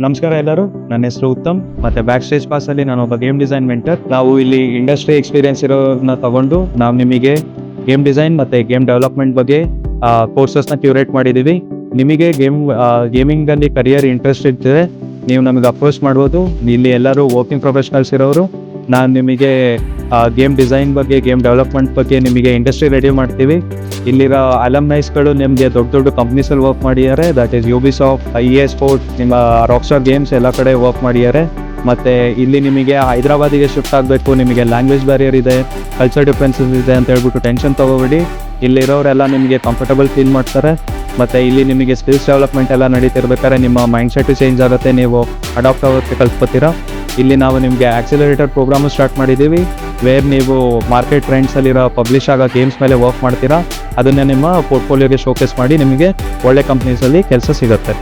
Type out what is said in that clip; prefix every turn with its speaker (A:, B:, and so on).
A: ನಮಸ್ಕಾರ ಎಲ್ಲರೂ, ನನ್ನ ಹೆಸರು ಉತ್ತಮ್. ಮತ್ತೆ ಬ್ಯಾಕ್ ಸ್ಟೇಜ್ ಪಾಸ್ ಅಲ್ಲಿ ನಾನು ಒಬ್ಬ ಗೇಮ್ ಡಿಸೈನ್ ಮೆಂಟರ್. ನಾವು ಇಲ್ಲಿ ಇಂಡಸ್ಟ್ರಿ ಎಕ್ಸ್ಪೀರಿಯನ್ಸ್ ಇರೋನ್ನ ತಗೊಂಡು ನಾವು ನಿಮಗೆ ಗೇಮ್ ಡಿಸೈನ್ ಮತ್ತೆ ಗೇಮ್ ಡೆವಲಪ್ಮೆಂಟ್ ಬಗ್ಗೆ ಕೋರ್ಸಸ್ನ ಕ್ಯೂರೇಟ್ ಮಾಡಿದ್ದೀವಿ. ನಿಮಗೆ ಗೇಮಿಂಗ್ ಅಲ್ಲಿ ಕರಿಯರ್ ಇಂಟ್ರೆಸ್ಟ್ ಇರ್ತದೆ, ನೀವು ನಮಗೆ ಅಪ್ರೋಚ್ ಮಾಡ್ಬೋದು. ಇಲ್ಲಿ ಎಲ್ಲರೂ ವರ್ಕಿಂಗ್ ಪ್ರೊಫೆಷನಲ್ಸ್ ಇರೋರು. ನಾನು ನಿಮಗೆ ಗೇಮ್ ಡಿಸೈನ್ ಬಗ್ಗೆ, ಗೇಮ್ ಡೆವಲಪ್ಮೆಂಟ್ ಬಗ್ಗೆ ನಿಮಗೆ ಇಂಡಸ್ಟ್ರಿ ರೆಡಿ ಮಾಡ್ತೀವಿ. ಇಲ್ಲಿರೋ ಅಲಮ್ನೈಸ್ಗಳು ನಿಮಗೆ ದೊಡ್ಡ ದೊಡ್ಡ ಕಂಪ್ನೀಸಲ್ಲಿ ವರ್ಕ್ ಮಾಡಿದ್ದಾರೆ. ದಟ್ ಈಸ್ ಯುಬಿಸಾಫ್ಟ್, EA ಸ್ಪೋರ್ಟ್ಸ್, ನಿಮ್ಮ ರಾಕ್ಸ್ಟಾರ್ ಗೇಮ್ಸ್ ಎಲ್ಲ ಕಡೆ ವರ್ಕ್ ಮಾಡಿದ್ದಾರೆ. ಮತ್ತು ಇಲ್ಲಿ ನಿಮಗೆ ಹೈದರಾಬಾದಿಗೆ ಶಿಫ್ಟ್ ಆಗಬೇಕು, ನಿಮಗೆ ಲ್ಯಾಂಗ್ವೇಜ್ ಬ್ಯಾರಿಯರ್ ಇದೆ, ಕಲ್ಚರ್ ಡಿಫ್ರೆನ್ಸಸ್ ಇದೆ ಅಂತ ಹೇಳ್ಬಿಟ್ಟು ಟೆನ್ಷನ್ ತೊಗೋಬೇಡಿ. ಇಲ್ಲಿರೋರೆಲ್ಲ ನಿಮಗೆ ಕಂಫರ್ಟಬಲ್ ಫೀಲ್ ಮಾಡ್ತಾರೆ. ಮತ್ತು ಇಲ್ಲಿ ನಿಮಗೆ ಸ್ಕಿಲ್ಸ್ ಡೆವಲಪ್ಮೆಂಟ್ ಎಲ್ಲ ನಡೀತಿರ್ಬೇಕಾದ್ರೆ ನಿಮ್ಮ ಮೈಂಡ್ ಸೆಟ್ಟು ಚೇಂಜ್ ಆಗುತ್ತೆ, ನೀವು ಅಡಾಪ್ಟ್ ಆಗೋಕ್ಕೆ ಕಲ್ತ್ಕೊತೀರಾ. ಇಲ್ಲಿ ನಾವು ನಿಮಗೆ ಆಕ್ಸಿಲರೇಟರ್ ಪ್ರೋಗ್ರಾಮು ಸ್ಟಾರ್ಟ್ ಮಾಡಿದ್ದೀವಿ, ವೇರ್ ನೀವು ಮಾರ್ಕೆಟ್ ಟ್ರೆಂಡ್ಸಲ್ಲಿರೋ ಪಬ್ಲಿಷ್ ಆಗೋ ಗೇಮ್ಸ್ ಮೇಲೆ ವರ್ಕ್ ಮಾಡ್ತೀರಾ. ಅದನ್ನೇ ನಿಮ್ಮ ಪೋರ್ಟ್ಫೋಲಿಯೋಗೆ ಶೋಕೇಸ್ ಮಾಡಿ ನಿಮಗೆ ಒಳ್ಳೆ ಕಂಪ್ನೀಸಲ್ಲಿ ಕೆಲಸ ಸಿಗುತ್ತೆ.